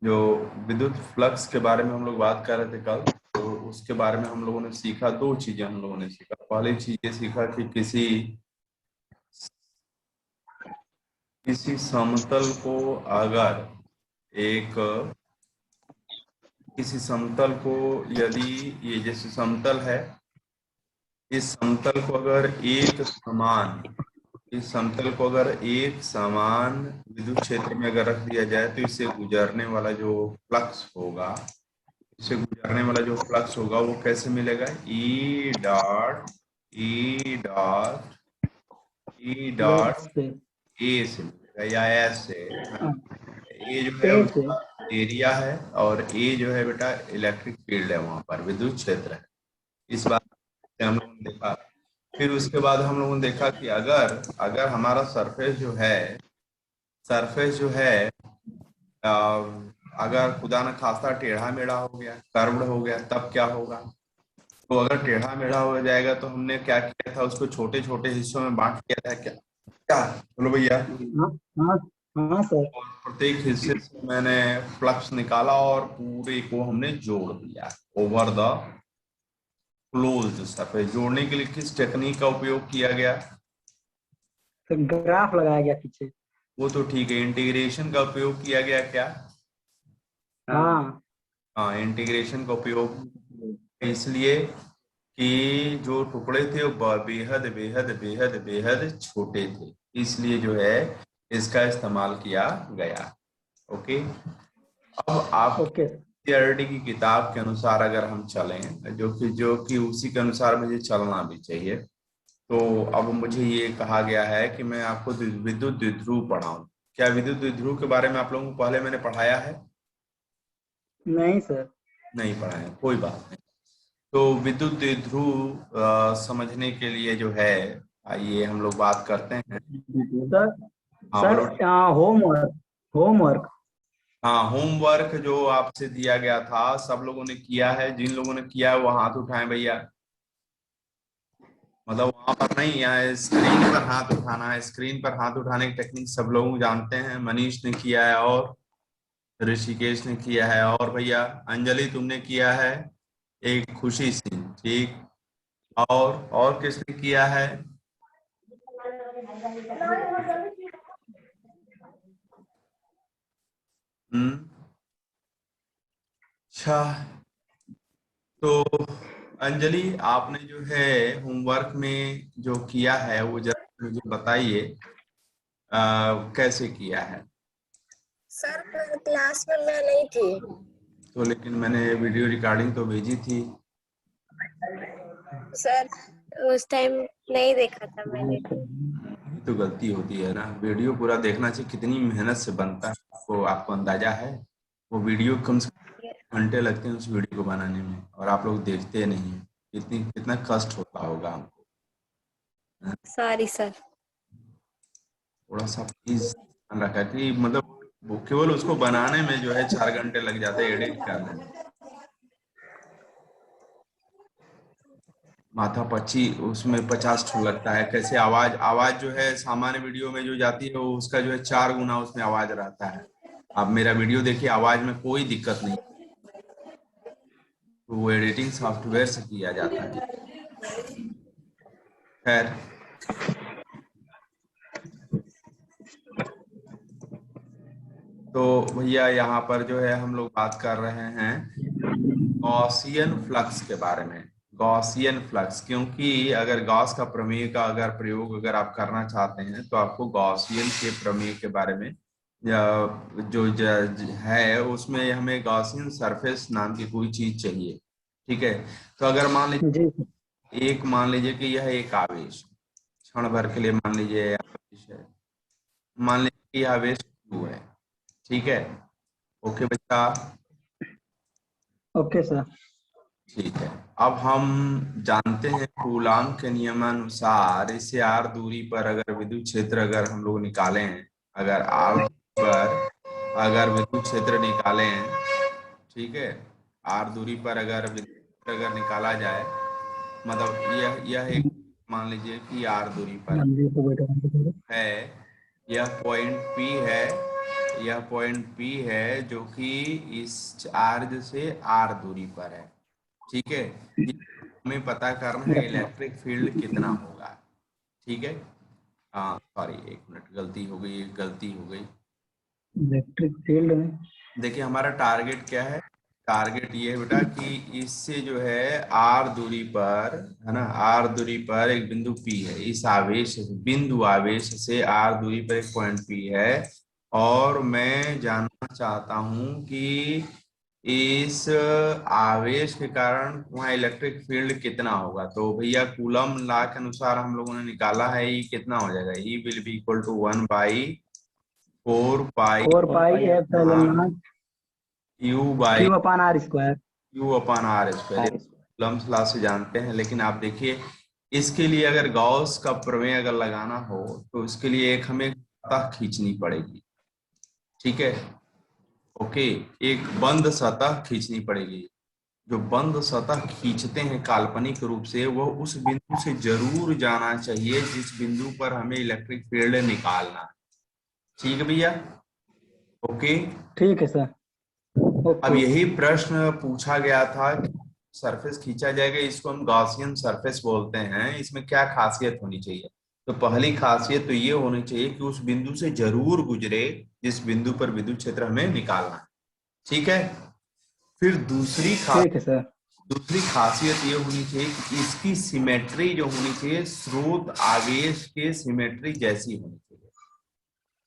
जो विद्युत फ्लक्स के बारे में हम लोग बात कर रहे थे कल, तो उसके बारे में हम लोगों ने सीखा, दो चीजें हम लोगों ने सीखा। पहली चीज ये सीखा कि किसी समतल को अगर एक किसी समतल को यदि ये जैसे समतल है, इस समतल को अगर एक समान इस समतल को अगर एक समान विद्युत क्षेत्र में अगर रख दिया जाए तो इससे गुजरने वाला जो फ्लक्स होगा वो कैसे मिलेगा? ई डॉट यस से ए से मिलेगा या एस से। ए जो है ए से उसका एरिया है और ए जो है बेटा इलेक्ट्रिक फील्ड है, वहां पर विद्युत क्षेत्र है। इस बात से हम लोगों ने देखा। फिर उसके बाद हम लोगों ने देखा कि अगर अगर हमारा सरफेस जो है अ, अगर खुदा न खास्ता टेढ़ा मेढ़ा हो गया, कर्व्ड हो गया, तब क्या होगा? तो अगर टेढ़ा मेढ़ा हो जाएगा तो हमने क्या किया था, उसको छोटे छोटे हिस्सों में बांट दिया था। क्या क्या बोलो भैया? हाँ हाँ हाँ सर। और प्रत्येक हिस्से से मैंने फ्लक्स निकाला और पूरे को हमने जोड़ दिया ओवर द क्लोज्ड सरफेस। जोड़ने के लिए किस टेक्निक का उपयोग किया गया? फिर ग्राफ लगाया गया पीछे। वो तो ठीक है, इंटीग्रेशन का उपयोग किया गया क्या? हाँ हाँ, इंटीग्रेशन का उपयोग इसलिए कि जो टुकड़े थे वो बेहद बेहद बेहद बेहद छोटे थे, इसलिए जो है इसका इस्तेमाल किया गया। ओके। अब आप ओके। सीआरटी की किताब के अनुसार अगर हम चलें, जो कि उसी के अनुसार मुझे चलना भी चाहिए, तो अब मुझे ये कहा गया है कि मैं आपको विद्युत द्विध्रुव पढ़ाऊं। क्या विद्युत द्विध्रुव के बारे में आप लोगों को पहले मैंने पढ़ाया है? नहीं सर। नहीं पढ़ाया, कोई बात नहीं। तो विद्युत द्विध्रुव समझने के लिए जो है, आइए हम लोग बात करते हैं। सर हाँ सर बोलो। Homework homework. हाँ, होमवर्क जो आपसे दिया गया था सब लोगों ने किया है? जिन लोगों ने किया है वो हाथ उठाएं भैया। मतलब वहां पर नहीं, यहाँ स्क्रीन पर हाथ उठाना है। स्क्रीन पर हाथ उठाने की टेक्निक सब लोग जानते हैं। मनीष ने किया है और ऋषिकेश ने किया है और भैया अंजलि तुमने किया है, एक खुशी सिंह, ठीक। और किसने किया है? हम्म। अच्छा, तो अंजलि आपने जो है होमवर्क में जो किया है वो जरा मुझे बताइए, कैसे किया है? सर क्लास में मैं नहीं थी। तो लेकिन मैंने वीडियो रिकॉर्डिंग तो भेजी थी। सर उस टाइम नहीं देखा था मैंने। ये तो गलती होती है ना, वीडियो पूरा देखना चाहिए। कितनी मेहनत से बनता है, आपको आपको अंदाजा है? वो वीडियो कम से कम घंटे लगते हैं उस वीडियो को बनाने में, और आप लोग देखते नहीं हैं। कितना कष्ट होता होगा हमको, है? Sorry sir. थोड़ा सा प्लीज ध्यान रखा कि मतलब वो केवल उसको बनाने में जो है 4 घंटे लग जाते हैं, एडिट करने में माथा पच्ची उसमें 50 ठो लगता है। कैसे आवाज आवाज जो है सामान्य वीडियो में जो जाती है वो उसका जो है 4 गुना उसमें आवाज रहता है। आप मेरा वीडियो देखिए, आवाज में कोई दिक्कत नहीं, तो वो एडिटिंग सॉफ्टवेयर से किया जाता है। खैर, तो भैया यहाँ पर जो है हम लोग बात कर रहे हैं गॉसियन फ्लक्स के बारे में। गॉसियन फ्लक्स, क्योंकि अगर गॉस का प्रमेय का अगर प्रयोग अगर आप करना चाहते हैं तो आपको गॉसियन के प्रमेय के बारे में है उसमें हमें गॉसियन सरफेस नाम की कोई चीज चाहिए। ठीक है। तो अगर जी मान लीजिए कि यह एक आवेश, क्षण भर के लिए मान लीजिए यह आवेश है। मान लीजिए कि यह आवेश Q है। ठीक है। ओके बच्चा। Okay sir. ठीक है। अब हम जानते हैं कूलाम के नियमानुसार इससे आर दूरी पर अगर विद्युत क्षेत्र अगर हम लोग निकालें, अगर आर दूरी पर अगर विद्युत क्षेत्र निकालें, ठीक है, आर दूरी पर अगर विद्युत क्षेत्र अगर निकाला जाए, मतलब यह एक, मान लीजिए कि आर दूरी पर मंदिर को बैठा है, यह पॉइंट पी है, यह पॉइंट P है जो कि इस चार्ज से R दूरी पर है। ठीक है, हमें पता करना है इलेक्ट्रिक फील्ड कितना होगा। ठीक है, हाँ सॉरी, एक मिनट, गलती हो गई। इलेक्ट्रिक फील्ड में देखिए हमारा टारगेट क्या है, टारगेट ये है बेटा कि इससे जो है आर दूरी पर, है ना, आर दूरी पर एक बिंदु P है, इस बिंदु आवेश से आर दूरी पर एक पॉइंट P है, और मैं जानना चाहता हूं कि इस आवेश के कारण वहाँ इलेक्ट्रिक फील्ड कितना होगा। तो भैया कूलम लॉ के अनुसार हम लोगों ने निकाला है, ई कितना हो जाएगा, E will be equal to 1/4 pi 4 pi u by Q/R²। Q/R²। Coulomb's law से जानते हैं, लेकिन आप देखिए इसके लिए अगर गॉस का प्रमेय अगर लगाना हो तो इसके लिए एक हमें सतह खींचनी पड़ेगी। ठीक है, ओके, एक बंद सतह खींचनी पड़ेगी। जो बंद सतह खींचते हैं काल्पनिक रूप से, वह उस बिंदु से जरूर जाना चाहिए जिस बिंदु पर हमें इलेक्ट्रिक फील्ड निकालना है। ठीक है भैया, ओके। ठीक है सर। अब ओके। यही प्रश्न पूछा गया था कि सरफेस खींचा जाएगा, इसको हम गॉसियन सरफेस बोलते हैं, इसमें क्या खासियत होनी चाहिए। तो पहली खासियत तो ये होनी चाहिए कि उस बिंदु से जरूर गुजरे जिस बिंदु पर विद्युत क्षेत्र हमें निकालना है। ठीक है, फिर ठीक है सर। दूसरी खासियत ये होनी चाहिए कि इसकी सिमेट्री जो होनी चाहिए स्रोत आवेश के सिमेट्री जैसी होनी चाहिए।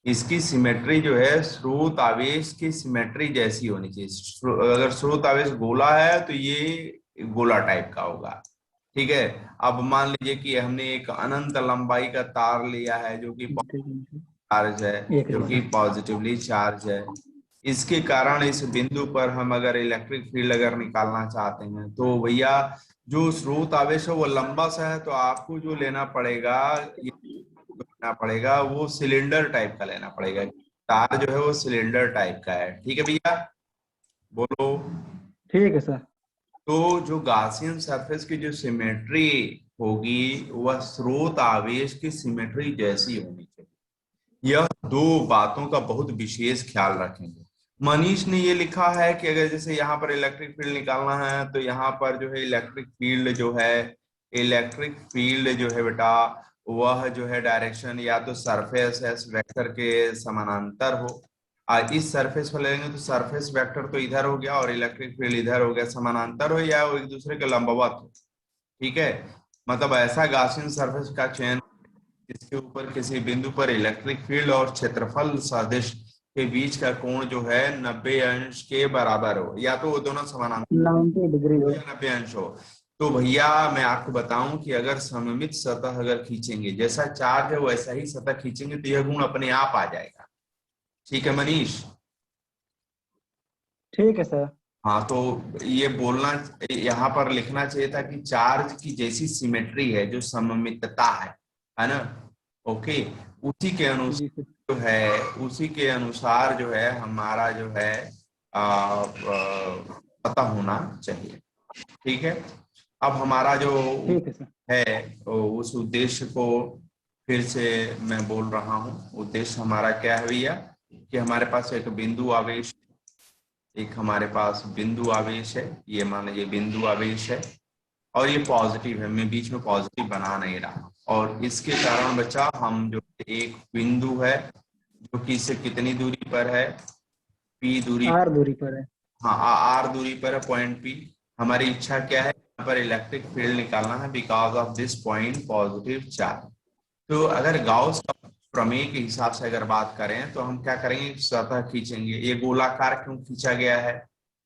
इसकी सिमेट्री जो है स्रोत आवेश की सिमेट्री जैसी होनी चाहिए। अगर स्रोत आवेश गोला है तो ये गोला टाइप का होगा। ठीक है, अब मान लीजिए कि हमने एक अनंत लंबाई का तार लिया है जो कि चार्ज है, एक जो कि सेकंड। पॉजिटिवली चार्ज है। इसके कारण इस बिंदु पर हम अगर इलेक्ट्रिक फील्ड अगर निकालना चाहते हैं तो भैया जो स्रोत आवेश है वो लंबा सा है, तो आपको जो लेना पड़ेगा, वो सिलेंडर टाइप का लेना पड़ेगा। तार जो है वो सिलेंडर टाइप का है। ठीक है भैया, बोलो। ठीक है सर। तो जो गॉसियन सरफेस की जो सिमेट्री होगी वह स्रोत आवेश की सिमेट्री जैसी होनी चाहिए। यह दो बातों का बहुत विशेष ख्याल रखेंगे। मनीष ने ये लिखा है कि अगर जैसे यहाँ पर इलेक्ट्रिक फील्ड निकालना है तो यहाँ पर जो है इलेक्ट्रिक फील्ड जो है बेटा, वह जो है डायरेक्शन या तो सरफेस एस वेक्टर के समानांतर हो। इस सरफेस पर लेंगे तो सरफेस वेक्टर तो इधर हो गया और इलेक्ट्रिक फील्ड इधर हो गया, समानांतर हो या वो एक दूसरे के लंबवत हो। ठीक है, मतलब ऐसा गॉसियन सरफेस का चयन जिसके ऊपर किसी बिंदु पर इलेक्ट्रिक फील्ड और क्षेत्रफल सदिश के बीच का कोण जो है 90 अंश के बराबर हो, या तो वो दोनों समानांतर 90 डिग्री हो हो। या 90 अंश हो। तो भैया मैं आपको बताऊं कि अगर सममित सतह अगर खींचेंगे, जैसा चार्ज है वैसा ही सतह खींचेंगे तो यह गुण अपने आप आ जाएगा। ठीक है मनीष। ठीक है सर। हाँ, तो ये बोलना, यहाँ पर लिखना चाहिए था कि चार्ज की जैसी सिमेट्री है जो सममितता है ना, ओके, उसी के अनुसार जी सर। जो है, उसी के अनुसार जो है हमारा जो है पता होना चाहिए। ठीक है, अब हमारा जो ठीक है सर। है उस उद्देश्य को फिर से मैं बोल रहा हूँ। उद्देश्य हमारा क्या है भैया कि हमारे पास एक बिंदु आवेश, एक हमारे पास बिंदु आवेश है, ये मान लीजिए बिंदु आवेश है और ये पॉजिटिव है, मैं बीच में पॉजिटिव बना नहीं रहा, और इसके कारण बच्चा हम जो एक बिंदु है जो कि इससे कितनी दूरी पर है, P दूरी, R दूरी पर है। हाँ आर दूरी पर है पॉइंट P। हमारी इच्छा क्या है, यहाँ पर इलेक्ट्रिक फील्ड निकालना है because of this point positive charge. तो अगर गाउस का प्रमेय के हिसाब से अगर बात करें तो हम क्या करेंगे, सतह खींचेंगे। ये गोलाकार क्यों खींचा गया है,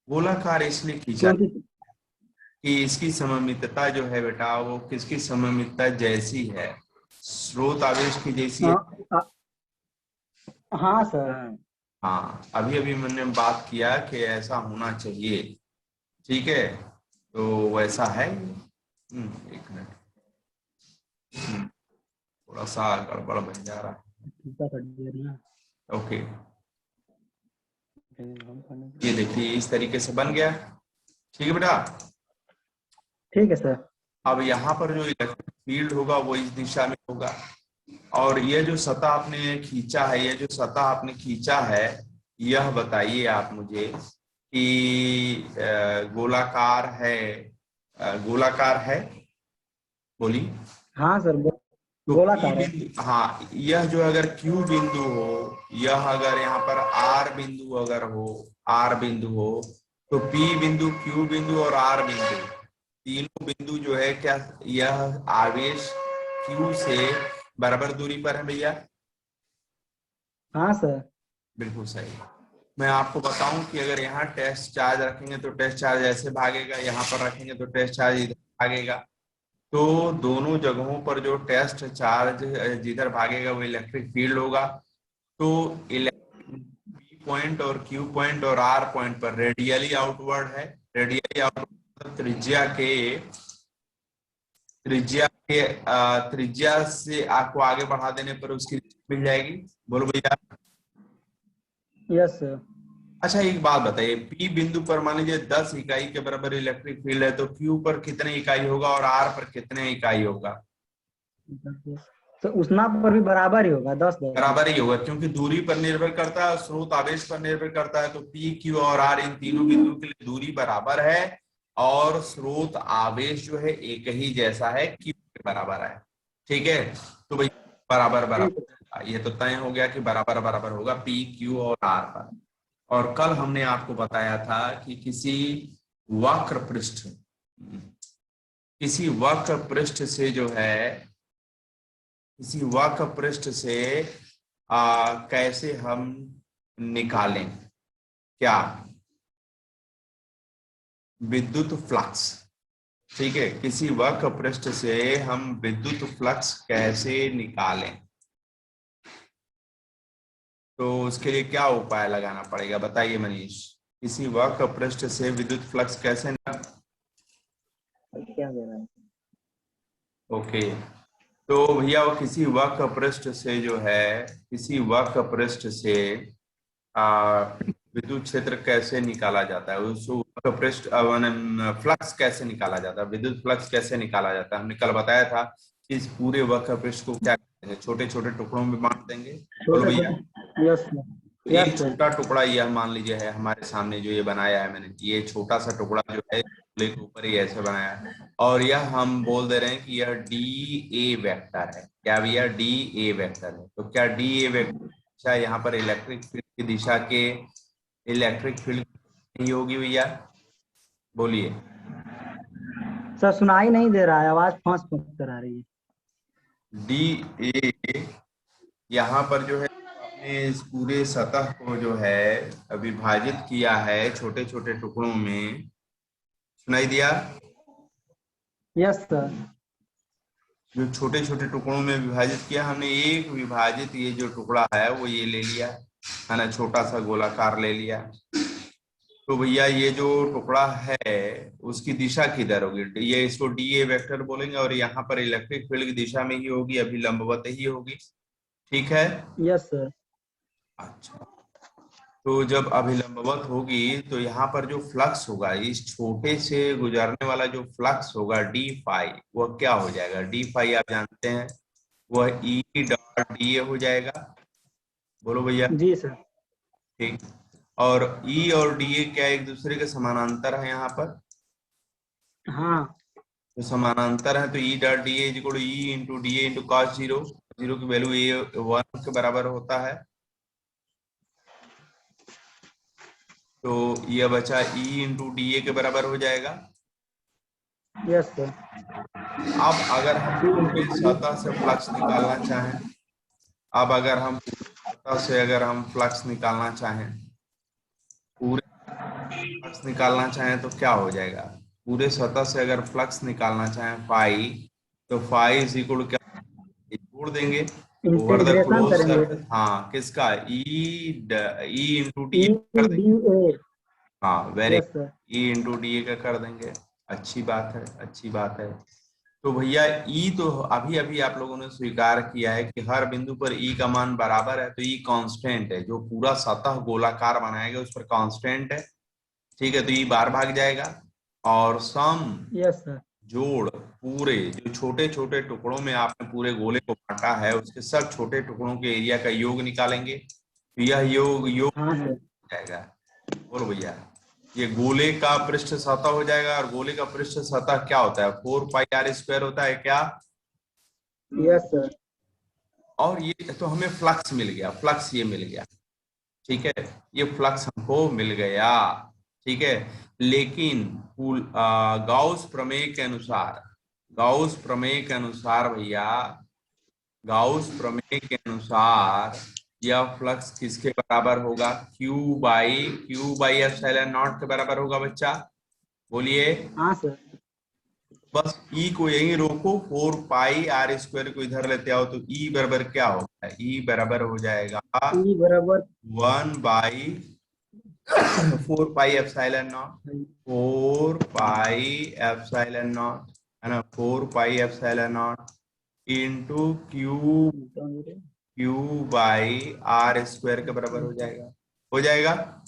गोलाकार इसलिए खींचा क्योंकि कि इसकी सममितता जो है बेटा वो किसकी सममितता जैसी है, स्रोत आवेश की जैसी है। हाँ, हाँ सर। हाँ, अभी अभी मैंने बात किया कि ऐसा होना चाहिए। ठीक है, तो वैसा है। एक मिनट, थोड़ा सा गड़बड़ बन जा रहा है। ओके, ये देखिए इस तरीके से बन गया। ठीक है बेटा, ठीक है सर। अब यहाँ पर जो इलेक्ट्रिक फील्ड होगा वो इस दिशा में होगा, और ये जो सतह आपने खींचा है, ये जो सतह आपने खींचा है यह बताइए आप मुझे कि गोलाकार है, गोलाकार है, बोलिए। हाँ सर, तो P गोलाकार है। बिंदु, हाँ, यह जो अगर Q बिंदु हो, यह अगर यहाँ पर R बिंदु अगर हो, R बिंदु हो, तो P बिंदु, Q बिंदु और R बिंदु, तीनों बिंदु जो है क्या, यह आवेश Q से बराबर दूरी पर है भैया? हाँ सर। बिल्कुल सही। मैं आपको बताऊं कि अगर यहाँ टेस्ट चार्ज रखेंगे तो टेस्ट चार्ज ऐसे भागेगा, यहाँ पर रखेंगे तो टेस्ट चार्ज इधर भागेगा। तो दोनों जगहों पर जो टेस्ट चार्ज जिधर भागेगा वो इलेक्ट्रिक फील्ड होगा। तो इलेक्ट्रिक पी पॉइंट और क्यू पॉइंट और आर पॉइंट पर रेडियली आउटवर्ड है। रेडियली आउटवर्ड त्रिज्या से आपको आगे बढ़ा देने पर उसकी मिल जाएगी। बोलो भैया। Yes sir. अच्छा एक बात बताइए, पी बिंदु पर मान लीजिए 10 इकाई के बराबर इलेक्ट्रिक फील्ड है, तो क्यू पर कितने इकाई होगा और आर पर कितने इकाई होगा? तो उतना पर भी बराबर ही होगा, 10-10। बराबर ही होगा, क्योंकि दूरी पर निर्भर करता है, स्रोत आवेश पर निर्भर करता है। तो पी क्यू और आर इन तीनों बिंदुओं के लिए दूरी बराबर है और स्रोत आवेश जो है एक ही जैसा है, क्यू के बराबर है। ठीक है, तो भाई बराबर ठीक है। बराबर, ये तो तय हो गया कि बराबर बराबर होगा पी क्यू और आर पर। और कल हमने आपको बताया था कि वक्र पृष्ठ किसी वक्र पृष्ठ से जो है, किसी वक्र पृष्ठ से कैसे हम निकालें क्या, विद्युत फ्लक्स। ठीक है, किसी वक्र पृष्ठ से हम विद्युत फ्लक्स कैसे निकालें, तो उसके लिए क्या उपाय लगाना पड़ेगा बताइए मनीष। किसी वक्र पृष्ठ से विद्युत फ्लक्स कैसे क्या दे रहा है? ओके, तो भैया वो किसी वक्र पृष्ठ से जो है, किसी वक्र पृष्ठ से विद्युत क्षेत्र कैसे निकाला जाता है, उस वक्र पृष्ठ फ्लक्स कैसे निकाला जाता है, विद्युत फ्लक्स कैसे निकाला जाता है। हमने कल बताया था कि इस पूरे वक्र पृष्ठ को क्या करेंगे, छोटे छोटे टुकड़ों में बांट देंगे। बोलो छोटे भैया। छोटे। Yes sir. तो यस एक सर। छोटा टुकड़ा यह मान लीजिए है हमारे सामने, जो ये बनाया है मैंने, ये छोटा सा टुकड़ा जो है गोले के ऊपर ही ऐसे बनाया है, और यह हम बोल दे रहे हैं कि यह डी ए वेक्टर है। क्या भैया? डी ए वेक्टर है। तो क्या डी ए वेक्टर यहाँ पर इलेक्ट्रिक फील्ड की दिशा के इलेक्ट्रिक फील्ड नहीं होगी भैया? बोलिए। सर सुनाई नहीं दे रहा है, आवाज फंस फंस कर आ रही है। डी ए यहाँ पर जो है आपने इस पूरे सतह को जो है विभाजित किया है छोटे छोटे टुकड़ों में, सुनाई दिया? Yes sir. जो छोटे छोटे टुकड़ों में विभाजित किया हमने, एक विभाजित ये जो टुकड़ा है वो ये ले लिया है ना, छोटा सा गोलाकार ले लिया। तो भैया ये जो टुकड़ा है उसकी दिशा किधर होगी? ये इसको डी ए वेक्टर बोलेंगे और यहाँ पर इलेक्ट्रिक फील्ड की दिशा में ही होगी, अभी लंबवत ही होगी। ठीक है। Yes sir. अच्छा, तो जब अभिलंबवत होगी तो यहाँ पर जो फ्लक्स होगा, इस छोटे से गुजरने वाला जो फ्लक्स होगा डी फाई, वह क्या हो जाएगा? डी फाई आप जानते हैं, वह ई डॉट डी ए हो जाएगा। बोलो भैया। जी सर। ठीक। और ई और डी ए क्या एक दूसरे के समानांतर है यहाँ पर? हाँ। तो समानांतर है, तो E dot D A equal E into d A into cos zero, zero की वैल्यू ए 1 के बराबर होता है। तो यह बचा ई इंटू डी ए के बराबर हो जाएगा। Yes sir. अब अगर हम पूरे सतह से फ्लक्स निकालना चाहें, अब अगर हम सतह से अगर हम फ्लक्स निकालना चाहें, पूरे फ्लक्स निकालना चाहें तो क्या हो जाएगा? पूरे सतह से अगर फ्लक्स निकालना चाहें फाई, तो फाई इज इक्वल क्या, जोड़ देंगे ओवर द इंटीग्रेशन क्लोज करेंगे। सर्फेस। हाँ, किसका? ई इंटू डी ई कर देंगे। D A. हाँ very, yes sir. E into d A का कर देंगे। अच्छी बात है, अच्छी बात है। तो भैया ई तो अभी अभी आप लोगों ने स्वीकार किया है कि हर बिंदु पर ई का मान बराबर है, तो ई कांस्टेंट है, जो पूरा सतह गोलाकार बनाएगा उस पर कांस्टेंट है। ठीक है, तो ई बार भाग जाएगा और सम, यस सर। जोड़, पूरे जो छोटे छोटे टुकड़ों में आपने पूरे गोले को बांटा है उसके सब छोटे टुकड़ों के एरिया का योग निकालेंगे। तो यह योग योग हाँ सर। हो जाएगा। बोलो भैया, ये गोले का पृष्ठ सतह हो जाएगा। और गोले का पृष्ठ सतह क्या होता है? 4πr² होता है क्या? Yes sir. और ये तो हमें फ्लक्स मिल गया, फ्लक्स ये मिल गया, ठीक है, ये फ्लक्स हमको मिल गया, ठीक है। लेकिन गाउस प्रमेय के अनुसार, गाउस प्रमेय के अनुसार भैया, गाउस प्रमेय के अनुसार यह फ्लक्स किसके बराबर होगा? Q बाई एप्सिलॉन नॉट के बराबर होगा बच्चा। बोलिए। हाँ सर। बस ई को यहीं रोको, 4πr² को इधर लेते आओ, तो ई बराबर क्या होता है? ई बराबर हो जाएगा ई बराबर 1/4π एप्सिलॉन नॉट, 4π एप्सिलॉन नॉट, है ना, 4π एप्सिलॉन नॉट इंटू Q/r² के बराबर हो जाएगा, हो जाएगा।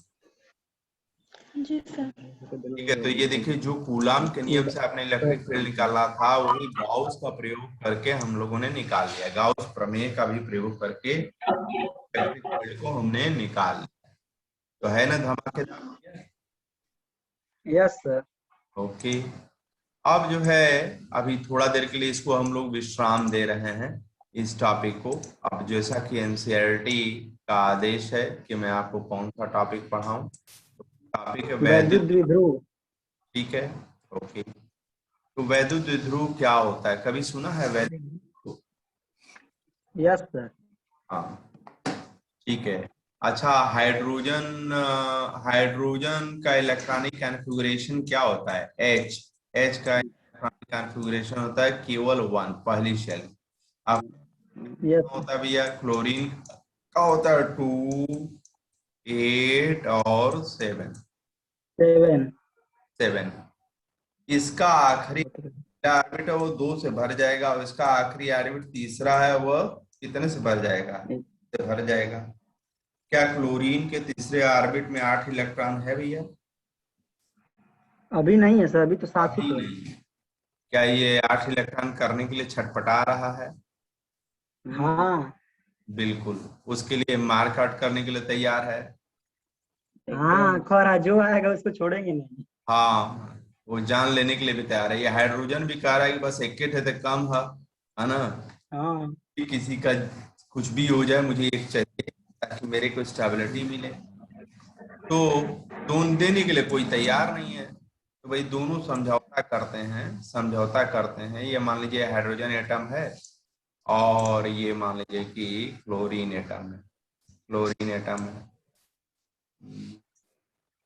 जी सर। ठीक है, तो ये देखिए, जो कूलाम के नियम से आपने इलेक्ट्रिक फील्ड निकाला था, वही गाउस का प्रयोग करके हम लोगों ने निकाल लिया। गाउस प्रमेय का भी प्रयोग करके इलेक्ट्रिक फील्ड को हमने निकाल लिया। तो है ना धमाकेदार? Yes sir. ओके। अब जो है, अभी थोड़ा देर के लिए इसको हम लोग विश्राम दे रहे हैं, इस टॉपिक को। अब जैसा कि एनसीईआरटी का आदेश है कि मैं आपको कौन सा टॉपिक पढ़ाऊं, टॉपिक है वैद्युत वैद्युत। द्विध्रुव। ठीक है, ओके। तो वैद्युत द्विध्रुव क्या होता है? कभी सुना है वैद्युत? Yes sir. हाँ, ठीक है। अच्छा, हाइड्रोजन, हाइड्रोजन का इलेक्ट्रॉनिक कॉन्फ़िगरेशन क्या होता है? एच। एच का इलेक्ट्रॉनिक कॉन्फ़िगरेशन होता है केवल 1, पहली शेल। अब यस होता है भैया, क्लोरीन का होता है 2, 8 और 7। 7। 7। इसका आखिरी ऑर्बिट है वो 2 से भर जाएगा, और इसका आखिरी ऑर्बिट तीसरा है, वह कितने से भर जाएगा? से भर जाएगा। क्या क्लोरीन के तीसरे ऑर्बिट में 8 इलेक्ट्रॉन है भैया? अभी नहीं है सर, अभी तो 7 ही अभी तो है। नहीं। क्या ये 8 इलेक्ट्रॉन करने के लिए छटपटा रहा है? हाँ। बिल्कुल, उसके लिए मार काट करने के लिए तैयार है। हाँ, खरा जो आएगा उसको छोड़ेंगे नहीं। हाँ, वो जान लेने के लिए भी तैयार है। ये हाइड्रोजन भी कह रहा है कि बस एक थे तो कम है ना, हाँ। कि किसी का कुछ भी हो जाए, मुझे एक चाहिए ताकि मेरे को स्टेबिलिटी मिले। तो दोनों देने के लिए कोई तैयार नहीं है, तो भाई दोनों समझौता करते हैं, समझौता करते हैं। ये मान लीजिए हाइड्रोजन एटम है, और ये मान लीजिए कि क्लोरीन एटम है, क्लोरीन एटम है।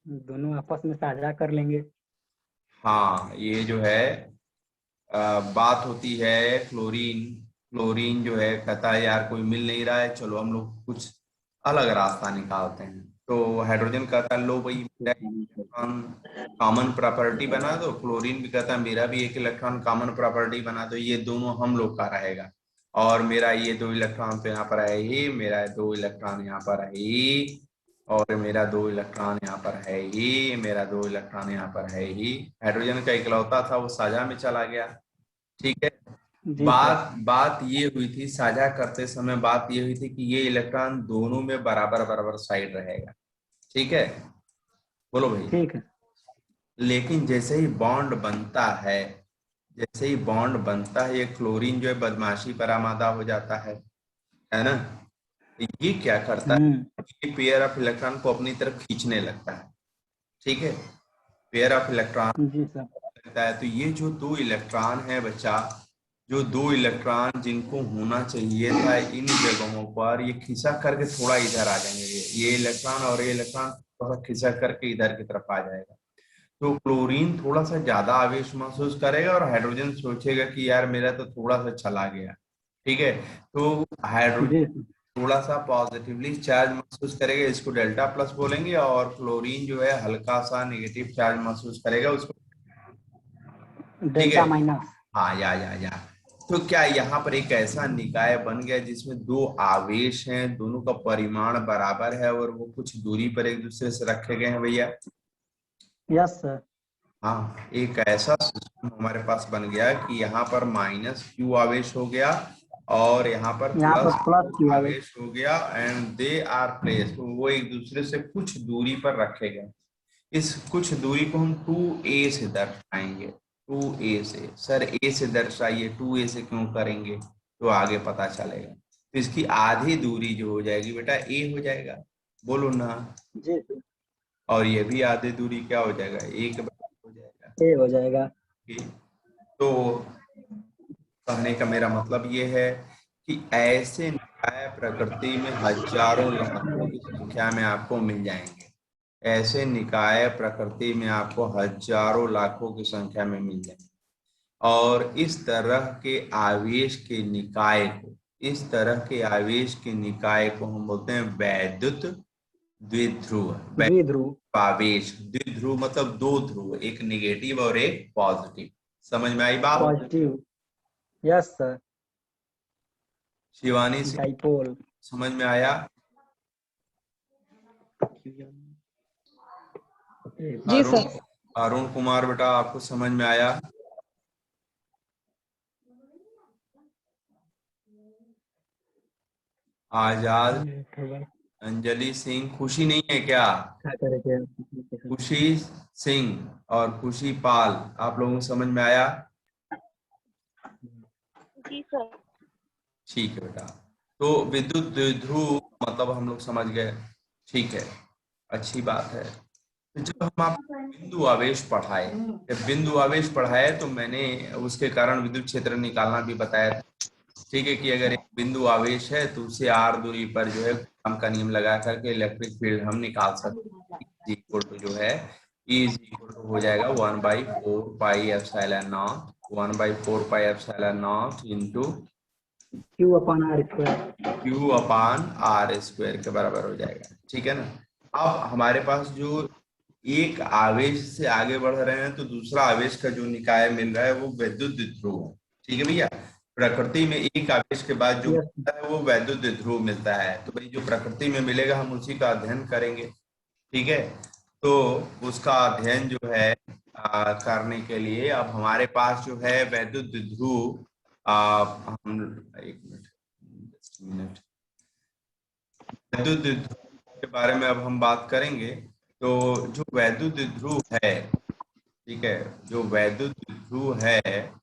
दोनों आपस में साझा कर लेंगे। हाँ, ये जो है बात होती है। क्लोरीन, क्लोरीन जो है कहता है यार कोई मिल नहीं रहा है, चलो हम लोग कुछ अलग रास्ता निकालते हैं। तो हाइड्रोजन कहता है लो भाई, मेरा इलेक्ट्रॉन कॉमन प्रॉपर्टी बना दो। क्लोरीन भी कहता है मेरा भी एक इलेक्ट्रॉन कॉमन प्रॉपर्टी बना दो, ये दोनों हम लोग का रहेगा। और मेरा ये 2 इलेक्ट्रॉन तो यहाँ पर है ही, मेरा 2 इलेक्ट्रॉन यहाँ पर है ही, और मेरा 2 इलेक्ट्रॉन यहाँ पर है ही, मेरा 2 इलेक्ट्रॉन यहाँ पर है ही। हाइड्रोजन का इकलौता था, वो साझा में चला गया। ठीक है। जी सर। बात बात ये हुई थी, साझा करते समय बात ये हुई थी कि ये इलेक्ट्रॉन दोनों में बराबर बराबर साइड रहेगा। ठीक है, बोलो भाई। ठीक है। लेकिन जैसे ही बॉन्ड बनता है, जैसे ही बॉन्ड बनता है, ये क्लोरीन जो है बदमाशी पर आमादा हो जाता है ना। ये क्या करता है? ये पेयर ऑफ इलेक्ट्रॉन को अपनी तरफ खींचने लगता है। ठीक है, पेयर ऑफ इलेक्ट्रॉन जी सर। लगता है। तो ये जो 2 इलेक्ट्रॉन है बच्चा, जो 2 इलेक्ट्रॉन जिनको होना चाहिए था इन जगहों पर, ये खिसक करके थोड़ा इधर आ जाएंगे। ये इलेक्ट्रॉन और ये इलेक्ट्रॉन थोड़ा खिसक करके इधर की तरफ आ जाएगा। तो क्लोरीन थोड़ा सा ज्यादा आवेश महसूस करेगा, और हाइड्रोजन सोचेगा कि यार मेरा तो थोड़ा सा चला गया। ठीक है, तो हाइड्रोजन जी सर। थोड़ा सा पॉजिटिवली चार्ज महसूस करेगा, इसको डेल्टा प्लस बोलेंगे। और क्लोरीन जो है हल्का सा नेगेटिव चार्ज महसूस करेगा, उसको। ठीक है, डेल्टा माइनस। हाँ, या तो क्या यहाँ पर एक ऐसा निकाय बन गया जिसमें 2 आवेश हैं, दोनों का परिमाण बराबर है, और वो कुछ दूरी पर एक दूसरे से रखे गए हैं भैया। Yes sir. हाँ, एक ऐसा सिस्टम हमारे पास बन गया कि यहाँ पर -Q आवेश हो गया, और यहाँ पर यहाँ पर प्लस किया गया। आवेश हो गया एंड दे आर प्लेस, तो वो एक दूसरे से कुछ दूरी पर रखे गए। इस कुछ दूरी को हम 2a से दर्शाएंगे। 2a से, सर a से दर्शाइए, 2a से क्यों करेंगे, तो आगे पता चलेगा। तो इसकी आधी दूरी जो हो जाएगी बेटा a हो जाएगा, बोलो ना। जी सर, और ये भी आधी दूरी क्या हो जाएगा, a के बराबर हो जाएगा। ये हो जाएगा। ठीक। तो कहने का मेरा मतलब ये है कि ऐसे निकाय प्रकृति में हजारों लाखों की संख्या में आपको मिल जाएंगे। ऐसे निकाय प्रकृति में आपको हजारों लाखों की संख्या में मिल जाएंगे। और इस तरह के आवेश के निकाय को, इस तरह के आवेश के निकाय को हम बोलते हैं वैद्युत द्विध्रुव। द्विध्रुव। आवेश द्विध्रुव मतलब दो ध्रुव, एक निगेटिव और एक पॉजिटिव। समझ में आई बात? Positive. Yes sir. Shivani Singh, dipole. समझ में आया? जी सर। अरुण कुमार बेटा, आपको समझ में आया? आजाद, अंजलि सिंह, खुशी नहीं है क्या? खुशी सिंह और खुशी पाल, आप लोगों को समझ में आया? जी सर। ठीक है बेटा। तो विद्युत द्विध्रुव मतलब हम लोग समझ गए, ठीक है, अच्छी बात है। तो जब हम आपको बिंदु आवेश पढ़ाए, जब बिंदु आवेश पढ़ाए तो मैंने उसके कारण विद्युत क्षेत्र निकालना भी बताया था। ठीक है, कि अगर एक बिंदु आवेश है तो उसे r दूरी पर जो है कूलॉम का नियम लगा करके इलेक्ट्रिक फील्ड हम निकाल सकते हैं। इक्वल टू जो है E इज इक्वल टू हो जाएगा 1/4 pi epsilon not, 1/4 pi epsilon not into Q upon R square. Q upon R square के बराबर हो जाएगा। ठीक है ना। अब हमारे पास जो एक आवेश से आगे बढ़ रहे हैं तो दूसरा आवेश का जो निकाय मिल रहा है वो वैद्युत द्विध्रुव है। ठीक है भैया, प्रकृति में एक आवेश के बाद जो मिलता है वो वैद्युत द्विध्रुव मिलता है। तो भाई जो प्रकृति में मिलेगा हम उसी का अध्ययन करेंगे। ठीक है, तो उसका अध्ययन जो है करने के लिए अब हमारे पास जो है वैद्युत द्विध्रुव, हम एक मिनट वैद्युत द्विध्रुव के बारे में अब हम बात करेंगे। तो जो वैद्युत द्विध्रुव है, ठीक है, जो वैद्युत द्विध्रुव है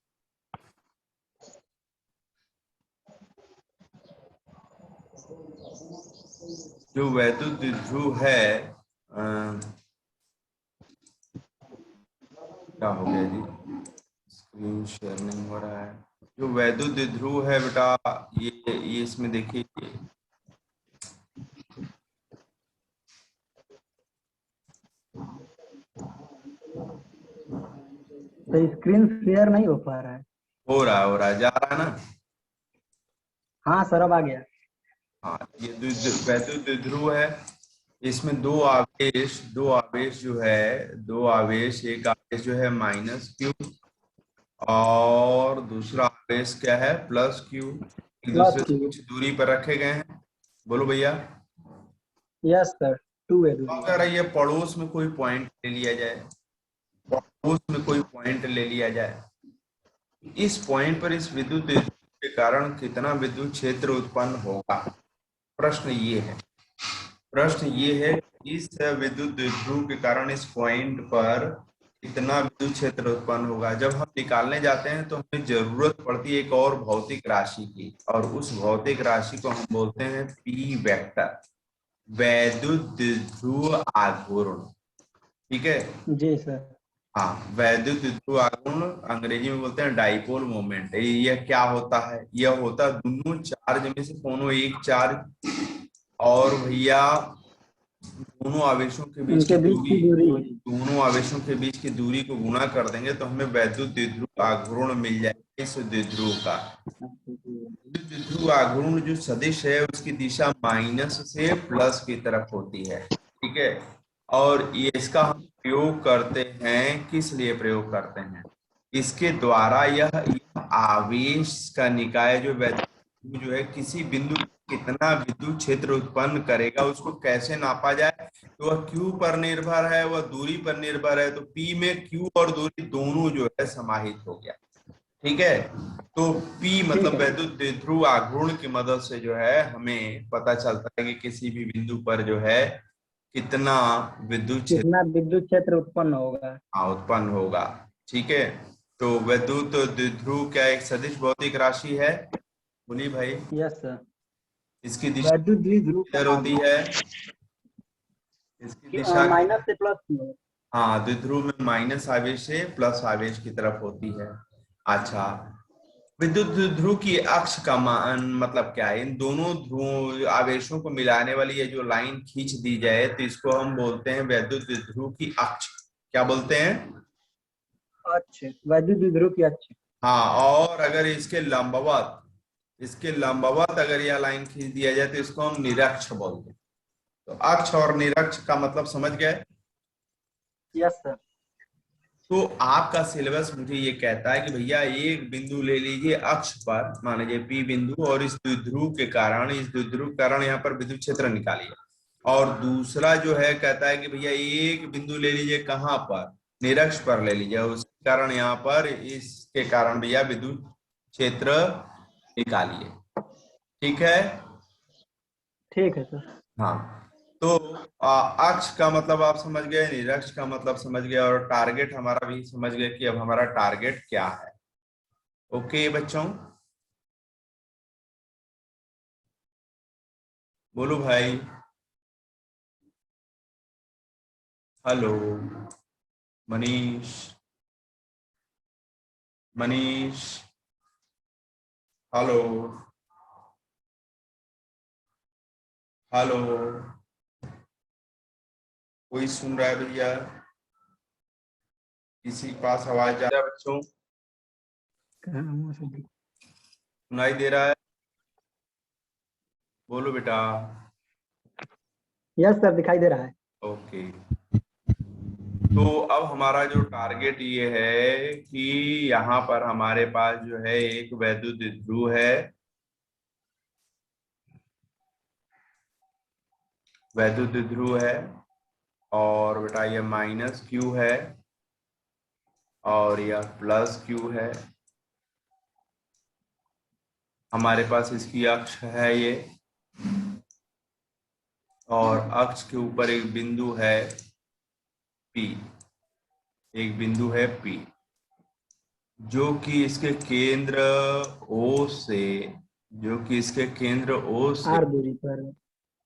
जो वैद्युत द्विध्रुव है क्या हो गया जी, स्क्रीन शेयर नहीं हो रहा है। जो वैद्युत द्विध्रुव है बेटा, ये इसमें देखिए, तो स्क्रीन शेयर नहीं हो पा रहा है। हो रहा है, जा रहा है ना। हाँ सर, अब आ गया। हाँ, ये वैद्युत द्विध्रुव है। इसमें दो आवेश जो है, दो आवेश, एक आवेश जो है -Q और दूसरा आवेश क्या है, +Q, एक दूसरे से कुछ दूरी पर रखे गए हैं। बोलो भैया। यस सर, 2a दूरी। अगर ये पड़ोस में कोई पॉइंट ले लिया जाए, पड़ोस में कोई पॉइंट ले लिया जाए, इस पॉइंट पर इस विद्युत द्विध्रुव के कारण कितना विद्युत क्षेत्र उत्पन्न होगा, प्रश्न ये है। प्रश्न ये है कि इस विद्युत द्विध्रुव के कारण इस पॉइंट पर कितना विद्युत क्षेत्र उत्पन्न होगा। जब हम निकालने जाते हैं तो हमें जरूरत पड़ती है एक और भौतिक राशि की, और उस भौतिक राशि को हम बोलते हैं पी वेक्टर, वैद्युत द्विध्रुव आघूर्ण। ठीक है जी सर। हाँ, वैद्युत द्विध्रुव आघूर्ण अंग्रेजी में बोलते हैं डाइपोल मोमेंट। यह क्या होता है, यह होता है दोनों चार्ज में से कोनो एक चार्ज और भैया दोनों आवेशों के बीच की दूरी, दोनों आवेशों के बीच की दूरी को गुणा कर देंगे तो हमें वैद्युत द्विध्रुव आघूर्ण मिल जाएगा। इस द्विध्रुव का द्विध्रुव आघूर्ण जो सदिश है उसकी दिशा माइनस से प्लस की तरफ होती है। ठीक है, और ये इसका हम प्रयोग करते हैं, किस लिए प्रयोग करते हैं, इसके द्वारा यह आवेश का निकाय जो वैद्युत जो है किसी बिंदु कितना विद्युत क्षेत्र उत्पन्न करेगा उसको कैसे नापा जाए। तो वह Q पर निर्भर है, वह दूरी पर निर्भर है। तो P में Q और दूरी दोनों जो है समाहित हो गया। ठीक है। तो P मतलब ठीक है। वैद्युत द्विध्रुव आघूर्ण की मदद से जो है हमें पता चलता है कि किसी भी बिंदु पर जो है कितना विद्युत क्षेत्र कितना विद्युत क्षेत्र उत्पन्न होगा। उत्पन्न होगा। ठीक है। तो वैद्युत द्विध्रुव क्या एक सदिश भौतिक राशि है? बोलिए भाई। Yes sir. इसकी दिशा वैद्युत द्विध्रुव किधर का होती है? इसकी दिशा माइनस किधर? से प्लस की होगा। हाँ, द्विध्रुव में माइनस आवेश से प्लस आवेश की तरफ होती है। अच्छा, विद्युत ध्रुव की अक्ष का मान मतलब क्या है? इन दोनों ध्रुव आवेशों को मिलाने वाली ये जो लाइन खींच दी जाए तो इसको हम बोलते हैं वैद्युत ध्रुव की अक्ष। क्या बोलते हैं? अच्छे, वैद्युत द्विध्रुव की अच्छे। हाँ, और अगर इसके लंबवत अगर यह लाइन खींच दिया जाए तो इसको हम निरक्ष बोलते हैं। तो अक्ष और निरक्ष का मतलब समझ गए? Yes sir. तो आपका सिलेबस मुझे ये कहता है कि भैया एक बिंदु ले लीजिए अक्ष पर, मान लीजिए P बिंदु, और इस द्विध्रुव के कारण यहाँ पर विद्युत क्षेत्र निकालिए। और दूसरा जो है कहता है कि भैया एक बिंदु ले लीजिए कहाँ पर, निरक्ष पर ले लीजिए, उसके कारण यहाँ पर इसके कारण भैया विद्युत क्षेत्र निकालिए। ठीक है। ठीक है सर। हाँ, तो अक्ष का मतलब आप समझ गए, निरक्ष का मतलब समझ गए, और टारगेट हमारा भी समझ गए कि अब हमारा टारगेट क्या है। ओके बच्चों, बोलो भाई। Hello Manish, Manish, hello, hello, कोई सुन रहा है भैया? किसी के पास आवाज जा रहा है बच्चों? सुनाई दे रहा है? बोलो बेटा। यस सर, दिखाई दे रहा है। ओके। तो अब हमारा जो टारगेट ये है कि यहाँ पर हमारे पास जो है एक वैद्युत ध्रुव है, वैद्युत ध्रुव है, और बेटा ये माइनस Q है और यह प्लस Q है। हमारे पास इसकी अक्ष है ये, और अक्ष के ऊपर एक बिंदु है P, एक बिंदु है P जो कि इसके केंद्र O से, जो कि इसके केंद्र O से आर दूरी पर।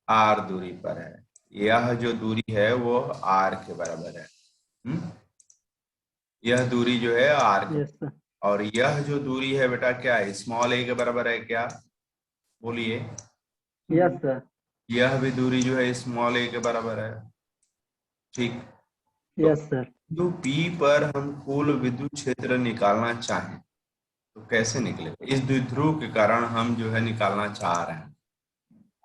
R दूरी पर है। यह जो दूरी है वो R के बराबर है। यह दूरी जो है R के, यस सर। और यह जो दूरी है बेटा क्या है? स्मॉल a के बराबर है क्या? बोलिए। Yes sir. यह भी दूरी जो है स्मॉल a के बराबर है। ठीक। तो यस सर। बिंदु P पर हम कुल विद्युत क्षेत्र निकालना चाहें तो कैसे निकलेगा? इस द्विध्रुव के कारण हम जो है निकालना चाह रहे हैं।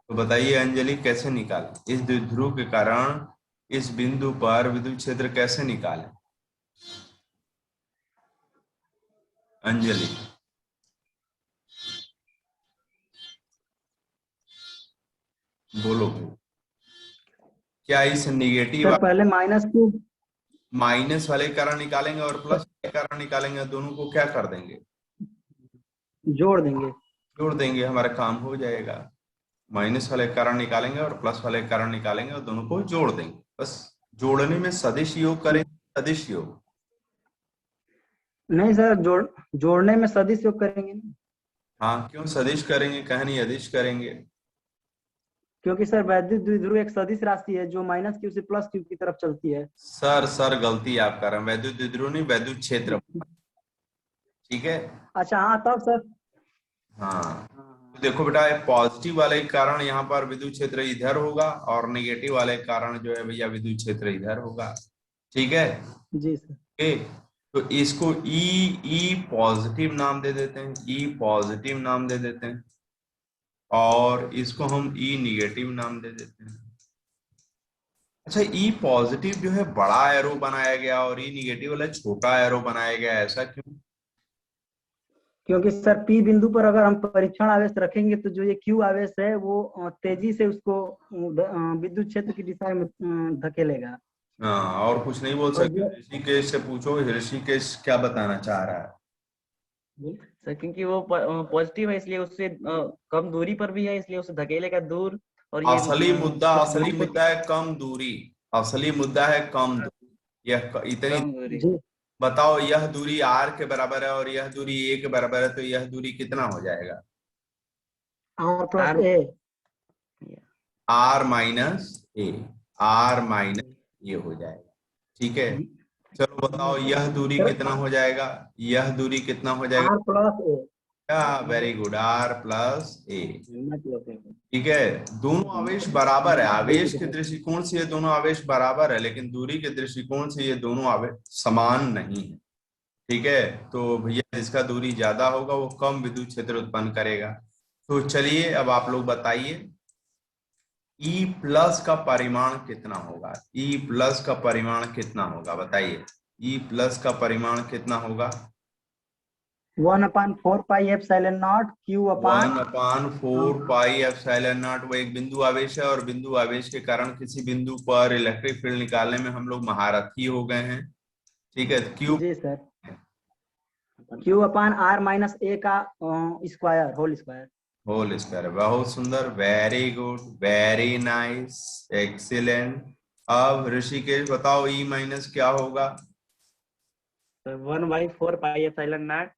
तो बताइए अंजलि, कैसे निकालें इस द्विध्रुव के कारण इस बिंदु पर विद्युत क्षेत्र कैसे निकालें? अंजलि, बोलो। क्या इस नेगेटिव सर पहले माइनस Q माइनस वाले कारण निकालेंगे और प्लस वाले कारण निकालेंगे, दोनों को क्या कर देंगे? जोड़ देंगे। जोड़ देंगे, हमारा काम हो जाएगा। माइनस वाले कारण निकालेंगे और प्लस वाले कारण निकालेंगे और दोनों को जोड़ देंगे। बस जोड़ने में सदिश योग करेंगे, सदिश योग। नहीं सर, जोड़ने में सदिश योग करेंगे ना। हाँ, क्यों सदिश करेंगे, कहीं नहीं अदिश करेंगे। क्योंकि सर वैद्युत द्विध्रुव एक सदिश राशि है जो माइनस Q से प्लस Q की तरफ चलती है। सर गलती आप कर रहे हैं, वैद्युत द्विध्रुव नहीं, वैद्युत क्षेत्र। ठीक है। अच्छा हाँ, तब सर। हाँ, तो हाँ। देखो बेटा, पॉजिटिव वाले के कारण यहाँ पर विद्युत क्षेत्र इधर होगा, और नेगेटिव वाले के कारण जो है भैया विद्युत क्षेत्र इधर होगा। ठीक है। जी सर। ओके। तो इसको ई पॉजिटिव नाम दे देते हैं, ई पॉजिटिव नाम दे देते हैं, और इसको हम ई निगेटिव नाम दे देते हैं। अच्छा, ई पॉजिटिव जो है बड़ा एरो बनाया गया और ई निगेटिव वाला छोटा एरो बनाया गया, ऐसा क्यों? क्योंकि सर P बिंदु पर अगर हम परीक्षण आवेश रखेंगे तो जो ये Q आवेश है वो तेजी से उसको विद्युत क्षेत्र की दिशा में धकेलेगा। हाँ, और कुछ नहीं बोल और सकते? जो ऋषिकेश से पूछो, ऋषिकेश क्या बताना चाह रहा है। सर क्योंकि वो पॉजिटिव है इसलिए उससे कम दूरी पर भी है इसलिए उसे धकेलेगा दूर। और ये असली मुद्दा कुछ दूरी पे है कम दूरी। असली मुद्दा है कम दूरी। इतनी कम दूरी। जी बताओ, यह दूरी r के बराबर है और यह दूरी a के बराबर है, तो यह दूरी कितना हो जाएगा? R plus R- A। r minus A, r minus ये हो जाएगा। ठीक है, चलो बताओ यह दूरी सर कितना हो जाएगा? यह दूरी कितना हो जाएगा? R plus A। Very good, r plus A. मतलब ठीक है, दोनों आवेश बराबर है। आवेश के दृष्टिकोण से ये दोनों आवेश बराबर है, लेकिन दूरी के दृष्टिकोण से ये दोनों आवेश समान नहीं है। ठीक है, तो भैया जिसका दूरी ज्यादा होगा वो कम विद्युत क्षेत्र उत्पन्न करेगा। तो चलिए अब आप लोग बताइए E प्लस का परिमाण कितना होगा? E प्लस का परिमाण कितना होगा बताइए? E प्लस का परिमाण कितना होगा? 1/4 pi epsilon not Q upon 1/4 pi epsilon not. वो एक बिंदु आवेश है और बिंदु आवेश के कारण किसी बिंदु पर इलेक्ट्रिक फील्ड निकालने में हम लोग महारथी हो गए हैं। ठीक है, क्यू जी sir Q upon R minus A का square whole square. Whole square. बहुत सुंदर, very good, very nice, excellent. अब ऋषिकेश बताओ E माइनस क्या होगा? 1/4 पाई एप्सिलॉन नॉट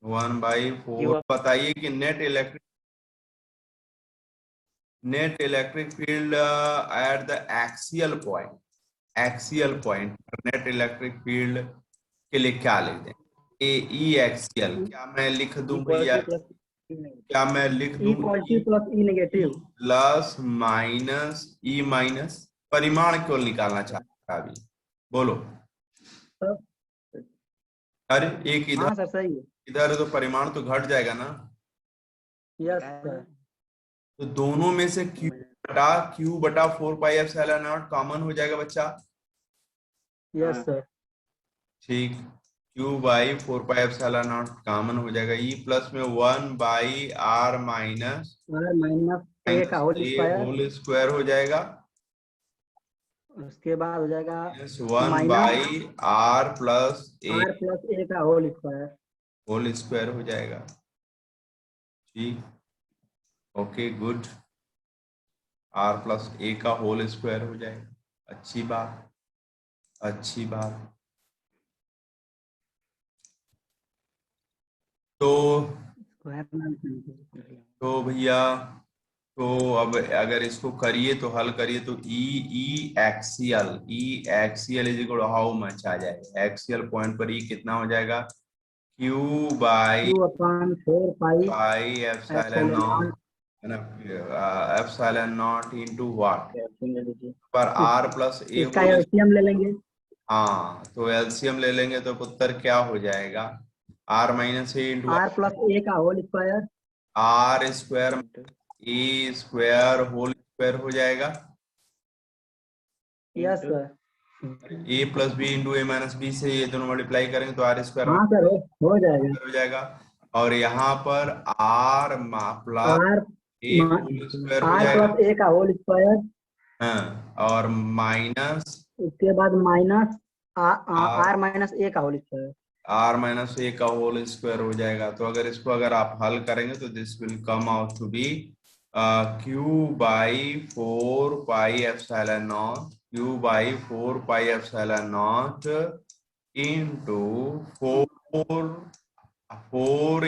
1/4। बताइए कि net electric field at the axial point net electric field के लिए क्या लिख दें? ई एक्सियल। क्या मैं लिख दूं भैया? क्या मैं लिख दूं E positive plus E negative. Plus minus E minus? परिमाण क्यों निकालना चाहता है अभी? बोलो। अरे एक इधर हाँ सर सही है। इधर है तो परिमाण तो घट जाएगा ना। Yes sir. तो दोनों में से क्यू बटा 4 पाई एप्सिलॉन नॉट कॉमन हो जाएगा बच्चा। Yes sir. ठीक, Q by 4 pi epsilon naught common हो जाएगा। ई प्लस में 1/r minus R minus A का whole A square. Whole square हो जाएगा। उसके बाद हो जाएगा minus 1/r minus plus A R plus A का होल स्क्वायर। होल स्क्वायर हो जाएगा। ठीक, okay good. r plus A का होल स्क्वायर हो जाएगा। अच्छी बात, अच्छी बात। तो भैया, तो अब अगर इसको करिए तो हल करिए तो E axial is equal how much आ जाएगा? एक्सियल पॉइंट पर ई कितना हो जाएगा? Q by Q upon 4 pi epsilon epsilon naught, naught. है ना? Epsilon not into what? पर आर प्लस ए इसका होल। एलसीएम ले लेंगे। हाँ, तो एलसीएम ले लेंगे तो उत्तर क्या हो जाएगा? R minus A into R plus A का whole square. R square A square whole square हो जाएगा। Yes sir. A plus B into A minus B से ये दोनों मल्टीप्लाई करेंगे तो आर स्क्वायर हाँ सर हो जाएगा। हो जाएगा। और यहाँ पर R plus R A whole square हो R जाएगा। प्लस A का होल स्क्वायर। हाँ, और माइनस उसके बाद minus R R minus A का whole square. R minus A का होल स्क्वायर हो जाएगा। तो अगर आप हल करेंगे तो this will come out to be Q by 4 pi epsilon not, Q by 4 pi epsilon not into 4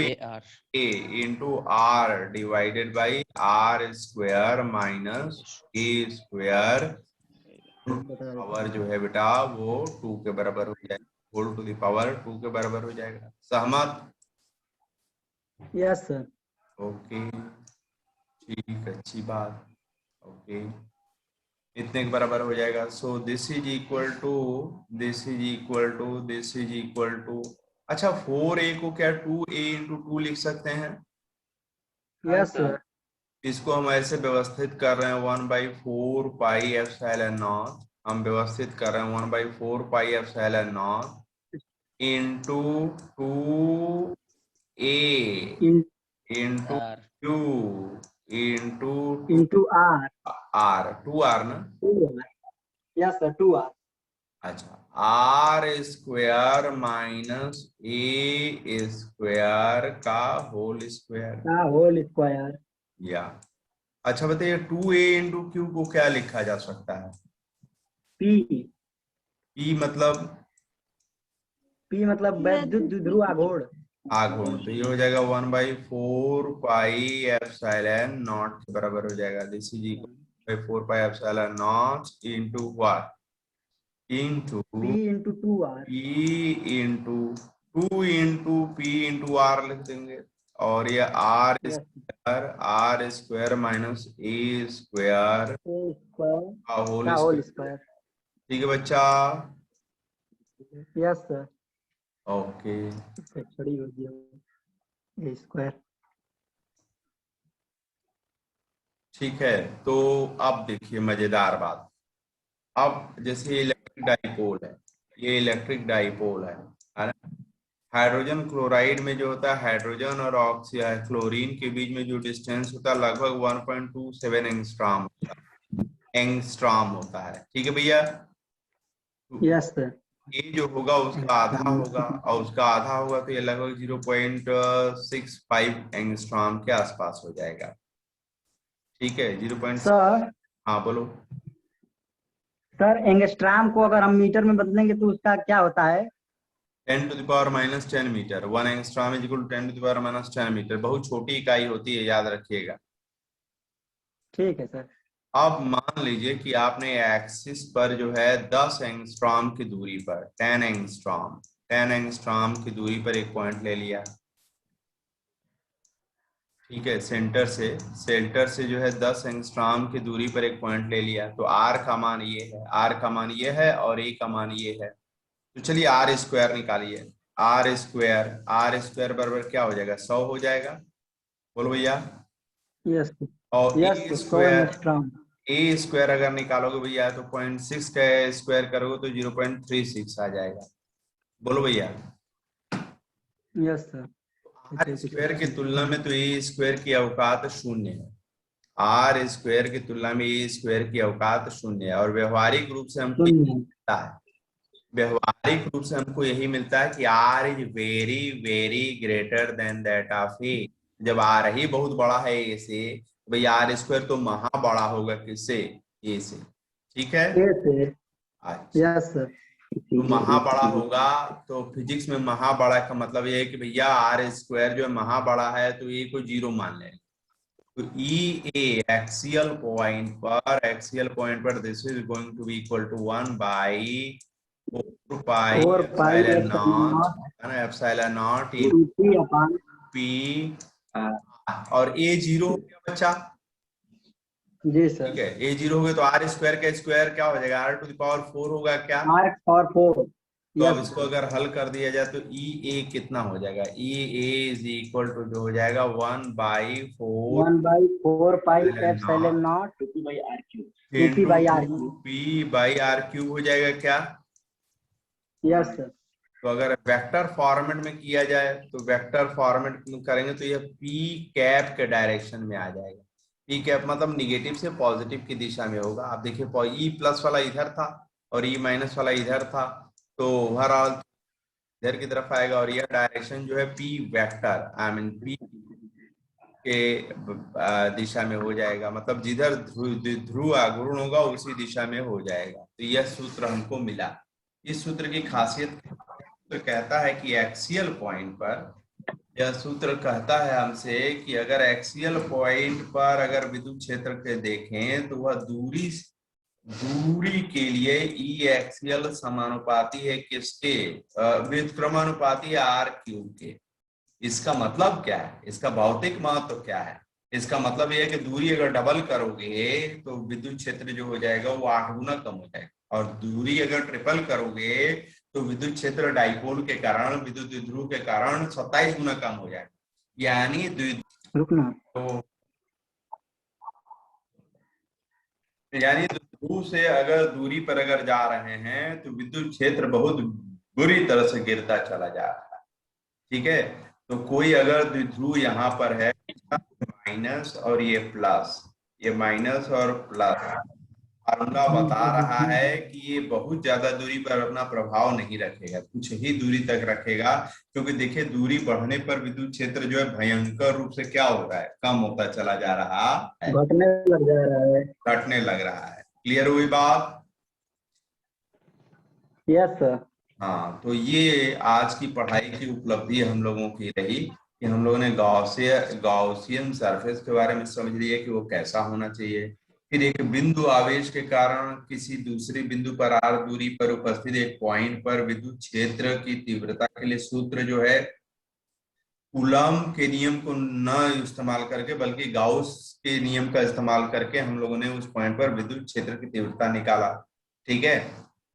A into R divided by R square minus A square. Power जो है बेटा वो 2 के बराबर हो जाएगा, होल टू द पावर 2 के बराबर हो जाएगा। सहमत? Yes sir. ओके, ठीक, अच्छी बात। ओके, इतने के बराबर हो जाएगा। So this is equal to this is equal to this is equal to. अच्छा, 4a को क्या 2a इंटू 2 लिख सकते हैं? Yes sir. इसको हम ऐसे व्यवस्थित कर रहे हैं 1/4 पाई एप्सिलॉन नॉट। हम व्यवस्थित कर रहे हैं 1/4 pi epsilon not into 2a into q into R। r 2r ना? Yes sir 2R। अच्छा, R square minus A square का होल स्क्वायर का होल स्क्वायर। या अच्छा बताइए 2a इंटू क्यू को क्या लिखा जा सकता है? पी। पी मतलब पी मतलब वैद्युत द्विध्रुव आघूर्ण। आघूर्ण, तो ये हो जाएगा 1/4 पाई एप्सिलॉन नॉट के बराबर हो जाएगा। This is equal by 4 pi epsilon not into what, into P into 2r। P into 2 into P into R लिख देंगे, और ये yes. R square minus A square A square का होल का होल स्क्वायर। स्क्वायर। ठीक है बच्चा, yes sir. Okay. खड़ी हो गया ए स्क्वायर। ठीक है, तो अब देखिए मजेदार बात। अब जैसे इलेक्ट्रिक डाइपोल है, ये इलेक्ट्रिक डाइपोल है ना? हाइड्रोजन क्लोराइड में जो होता है, हाइड्रोजन और क्लोरीन के बीच में जो डिस्टेंस होता है लगभग 1.27 एंगस्ट्रॉम होता है। ठीक है भैया, यस सर। ये जो होगा उसका आधा होगा, और उसका आधा होगा तो ये लगभग 0.65 एंगस्ट्रॉम के आसपास हो जाएगा। ठीक है, 0. सर हाँ बोलो। सर एंगस्ट्राम को अगर हम मीटर में बदलेंगे तो उसका क्या होता है? 10⁻10 metre. 1 angstrom is equal to 10⁻10 metre. बहुत छोटी इकाई होती है, याद रखिएगा। ठीक है सर। अब मान लीजिए कि आपने एक्सिस पर जो है 10 एंगस्ट्रॉम की दूरी पर 10 एंगस्ट्रॉम की दूरी पर एक पॉइंट ले लिया। ठीक है, सेंटर से जो है 10 एंगस्ट्रॉम की दूरी पर एक पॉइंट ले लिया, तो आर का मान ये है, आर का मान ये है और ए का मान ये है। तो चलिए आर स्क्वायर निकालिए। आर स्क्वायर बराबर क्या हो जाएगा? 100 हो जाएगा। बोलो भैया। यस और यस 100 एंगस्ट्राम। ए स्क्वायर अगर निकालोगे भैया तो 0.6 का स्क्वायर करोगे तो 0.36 आ जाएगा। बोलो भैया। Yes sir. आर स्क्वायर की तुलना में तो ए स्क्वायर की औकात शून्य है। आर स्क्वायर की तुलना में ए स्क्वायर की औकात शून्य है, और व्यवहारिक रूप से हमको यही मिलता है। व्यवहारिक रूप से हमको यही मिलता है कि R is very very greater than that of A. जब आर ही बहुत बड़ा है ए से, भाई आर स्क्वायर तो महा बड़ा होगा किससे? ए से। ठीक है, अच्छा। Yes sir. तो महा बड़ा होगा, तो फिजिक्स में महा बड़ा का मतलब ये है कि भैया आर स्क्वायर जो है महा बड़ा है, तो ए को 0 मान लें। तो ई ए एक्सियल पॉइंट पर this is going to be equal to 1/4 pi 4 pi epsilon naught, epsilon है ना, epsilon naught in naught p upon. P. और ए 0 हो गया बच्चा। जी ठीक सर। है, ए 0 हो गया तो आर स्क्वायर का स्क्वायर क्या हो जाएगा? r⁴ होगा क्या? आर और 4। तो अब यस इसको अगर हल कर दिया जाए तो ई ए कितना हो जाएगा? E A is equal to जो हो जाएगा 1/4 1/4 pi epsilon not into by r. p/r³ हो जाएगा क्या? Yes sir. तो अगर वेक्टर फॉर्मेट में किया जाए तो वेक्टर फॉर्मेट में करेंगे तो यह पी कैप के डायरेक्शन में आ जाएगा। पी कैप मतलब निगेटिव से पॉजिटिव की दिशा में होगा। आप देखिए ई प्लस वाला इधर था और ई माइनस वाला इधर था, तो ओवरऑल इधर की तरफ आएगा, और यह डायरेक्शन जो है P vector I mean P के दिशा में हो जाएगा। मतलब जिधर ध्रुव आघूर्ण होगा उसी दिशा में हो जाएगा। तो यह सूत्र हमको मिला। इस सूत्र की खासियत कहता है कि एक्सियल पॉइंट पर, यह सूत्र कहता है हमसे कि अगर एक्सियल पॉइंट पर अगर विद्युत क्षेत्र के देखें तो वह दूरी के लिए ई एक्सियल समानुपाती है किसके? व्युत्क्रमानुपाती है r³ के। इसका मतलब क्या है? इसका भौतिक महत्व क्या है? इसका मतलब यह है कि दूरी अगर डबल करोगे तो विद्युत क्षेत्र जो हो जाएगा वो 8 गुना कम हो जाएगा, और दूरी अगर ट्रिपल करोगे तो विद्युत क्षेत्र डाइपोल के कारण, विद्युत द्विध्रुव के कारण 27 गुना कम हो जाएगा। यानी रुकना। ध्रुव से अगर दूरी पर अगर जा रहे हैं तो विद्युत क्षेत्र बहुत बुरी तरह से गिरता चला जा रहा है। ठीक है, तो कोई अगर द्विध्रुव यहाँ पर है माइनस और ये प्लस, ये माइनस और प्लस, फार्मूला बता रहा है कि ये बहुत ज्यादा दूरी पर अपना प्रभाव नहीं रखेगा, कुछ ही दूरी तक रखेगा। क्योंकि देखिए दूरी बढ़ने पर विद्युत क्षेत्र जो है भयंकर रूप से क्या हो रहा है, कम होता चला जा रहा है, घटने लग जा रहा है। घटने लग रहा है। क्लियर हुई बात? Yes sir. हाँ, तो ये आज की पढ़ाई की उपलब्धि हम लोगों की रही कि हम लोगों ने गॉसियन सरफेस के बारे में समझ लिया कि वो कैसा होना चाहिए। फिर एक बिंदु आवेश के कारण किसी दूसरी बिंदु पर r दूरी पर उपस्थित एक पॉइंट पर विद्युत क्षेत्र की तीव्रता के लिए सूत्र जो है कूलॉम के नियम को न इस्तेमाल करके बल्कि गाउस के नियम का इस्तेमाल करके हम लोगों ने उस पॉइंट पर विद्युत क्षेत्र की तीव्रता निकाला। ठीक है।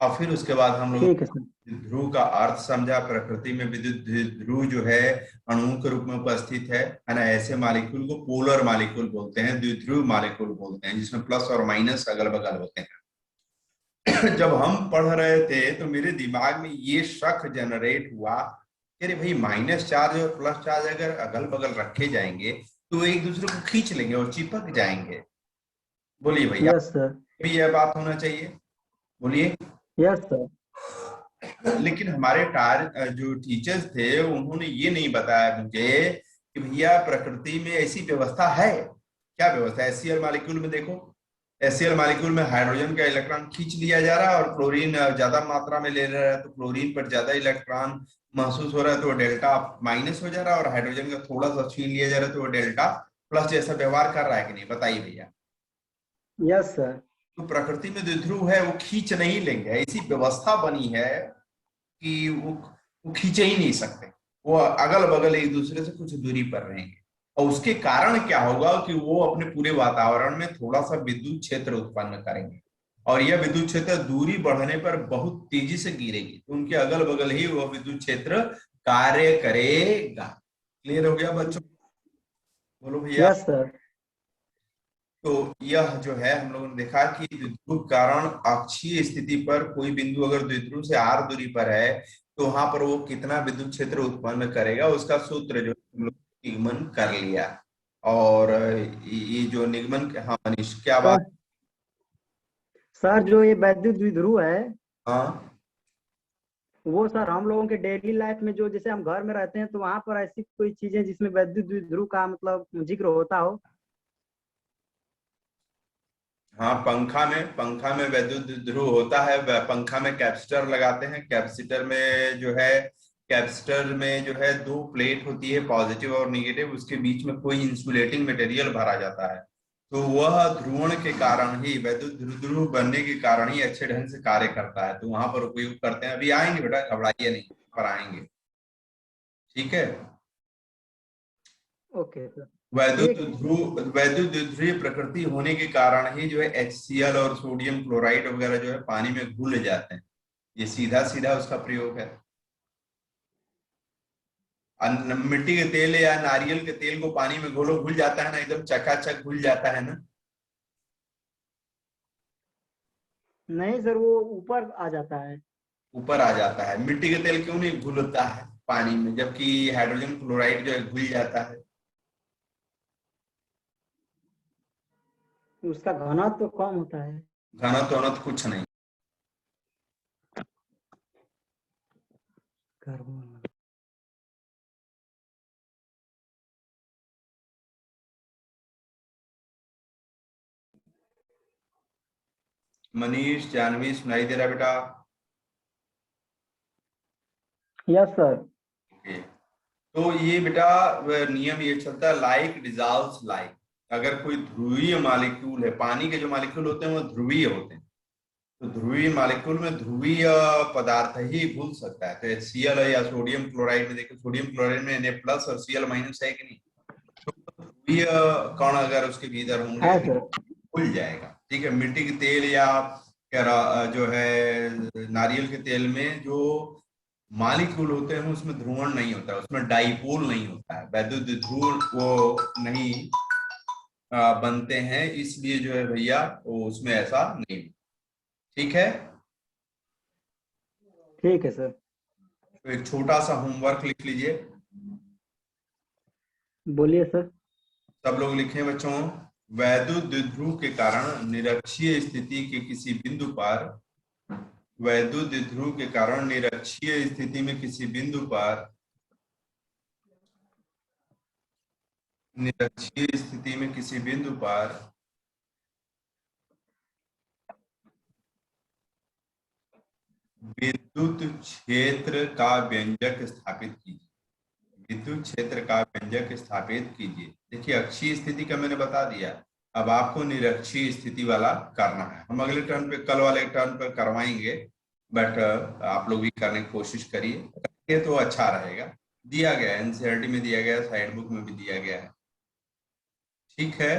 और फिर उसके बाद हम लोग ठीक है सर। ध्रुव का अर्थ समझा। प्रकृति में विद्युत ध्रुव जो है अणुओं के रूप में उपस्थित है ना। ऐसे मालिक्यूल को पोलर मालिक्यूल बोलते हैं, द्विध्रुव मालिक्यूल बोलते हैं, जिसमें प्लस और माइनस अगल बगल होते हैं। जब हम पढ़ रहे थे तो मेरे दिमाग में ये शक जनरेट हुआ कि अरे भाई माइनस चार्ज और प्लस चार्ज अगर अगल बगल रखे जाएंगे तो एक दूसरे को खींच लेंगे और चिपक जाएंगे। बोलिए भैया, यस सर। भी यह बात होना चाहिए। बोलिए। Yes sir. लेकिन हमारे जो टीचर्स थे उन्होंने ये नहीं बताया मुझे कि भैया प्रकृति में ऐसी व्यवस्था है। क्या व्यवस्था है? HCl मॉलिक्यूल में देखो, HCl मॉलिक्यूल में हाइड्रोजन का इलेक्ट्रॉन खींच लिया जा रहा है और क्लोरीन ज्यादा मात्रा में ले रहा है, तो क्लोरीन पर ज्यादा इलेक्ट्रॉन महसूस हो रहा है तो वो डेल्टा माइनस हो जा रहा है, और हाइड्रोजन का थोड़ा सा छीन लिया जा रहा है तो वो डेल्टा प्लस जैसा व्यवहार कर रहा है कि नहीं, बताइए भैया। Yes sir. तो प्रकृति में जो ध्रुव है वो खींच नहीं लेंगे, ऐसी व्यवस्था बनी है कि वो खींचे ही नहीं सकते, वो अगल बगल एक दूसरे से कुछ दूरी पर रहेंगे। और उसके कारण क्या होगा कि वो अपने पूरे वातावरण में थोड़ा सा विद्युत क्षेत्र उत्पन्न करेंगे, और यह विद्युत क्षेत्र दूरी बढ़ने पर बहुत तेजी से गिरेगी, तो उनके अगल बगल ही वह विद्युत क्षेत्र कार्य करेगा। क्लियर हो गया बच्चों? बोलो भैया। Yes sir. तो यह जो है हम लोगों ने देखा कि द्विध्रुव कारण अक्षीय स्थिति पर कोई बिंदु अगर द्विध्रुव से r दूरी पर है तो वहां पर वो कितना विद्युत क्षेत्र उत्पन्न करेगा, उसका सूत्र जो हम लोग निगमन कर लिया। और ये जो निगमन, हाँ मनीष क्या बात? सर जो ये वैद्युत द्विध्रुव है, हाँ वो सर हम लोगों के डेली लाइफ में जो जैसे हम घर में रहते हैं तो वहां पर ऐसी कोई चीजें जिसमें वैद्युत द्विध्रुव का मतलब जिक्र होता हो? हाँ, पंखा में वैद्युत ध्रुव होता है। पंखा में कैपेसिटर लगाते हैं, कैपेसिटर में जो है, कैपेसिटर में जो है दो प्लेट होती है पॉजिटिव और निगेटिव, उसके बीच में कोई इंसुलेटिंग मटेरियल भरा जाता है, तो वह ध्रुवण के कारण ही, वैद्युत ध्रुव बनने के कारण ही अच्छे ढंग से कार्य करता है, तो वहां पर उपयोग करते हैं। अभी आएंगे बेटा, घबराइए नहीं, पर आएंगे। ठीक है। Okay sir. वैद्युत ध्रुवीय प्रकृति होने के कारण ही जो है HCl और सोडियम क्लोराइड वगैरह जो है पानी में घुल जाते हैं। ये सीधा सीधा उसका प्रयोग है। मिट्टी के तेल या नारियल के तेल को पानी में घोलो, घुल जाता है ना, एकदम चकाचक घुल जाता है ना। नहीं सर, वो ऊपर आ जाता है। ऊपर आ जाता है। मिट्टी के तेल क्यों नहीं घुलता है पानी में, जबकि हाइड्रोजन क्लोराइड जो है घुल जाता है? उसका घनत्व तो कम होता है। घनत्व कुछ नहीं। कार्बन। मनीष, जानवी, सुनाई दे रहा बेटा? Yes sir. तो ये बेटा नियम ये चलता है, लाइक डिजॉल्व्स लाइक। अगर कोई ध्रुवीय मॉलिक्यूल है, पानी के जो मॉलिक्यूल होते हैं वो ध्रुवीय होते हैं, तो ध्रुवीय मॉलिक्यूल में ध्रुवीय पदार्थ ही घुल सकता है। तो HCl या सोडियम क्लोराइड में देखो, सोडियम क्लोराइड में Na प्लस और Cl माइनस है कि नहीं, तो ध्रुवीय कण अगर उसके भीतर होंगे है तो सर। घुल जाएगा। ठीक है। मिट्टी के तेल या जो है नारियल के तेल में जो मॉलिक्यूल होते हैं उसमें ध्रुवण नहीं होता है, उसमें डाइपोल नहीं होता है, वैद्युत ध्रुव वो नहीं बनते हैं, इसलिए जो है भैया वो उसमें ऐसा नहीं। ठीक है। ठीक है सर। तो एक छोटा सा होमवर्क लिख लीजिए। बोलिए सर। सब लोग लिखें बच्चों। वैद्युत द्विध्रुव के कारण निरक्षीय स्थिति के किसी बिंदु पर, वैद्युत द्विध्रुव के कारण निरक्षीय स्थिति में किसी बिंदु पर, निरक्षीय स्थिति में किसी बिंदु पर विद्युत क्षेत्र का व्यंजक स्थापित कीजिए। विद्युत क्षेत्र का व्यंजक स्थापित कीजिए। देखिए अक्षीय स्थिति का मैंने बता दिया, अब आपको निरक्षीय स्थिति वाला करना है। हम अगले टर्न पे, कल वाले टर्न पर करवाएंगे, बट आप लोग भी करने की कोशिश करिए तो अच्छा रहेगा। दिया गया है, एनसीईआरटी में दिया गया है, साइड बुक में भी दिया गया है। ठीक है,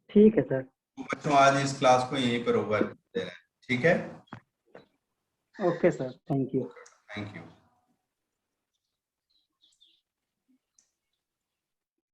ठीक है सर। तो बच्चों आज इस क्लास को यहीं पर ओवर दे रहे हैं। ठीक है, okay sir, thank you. Thank you.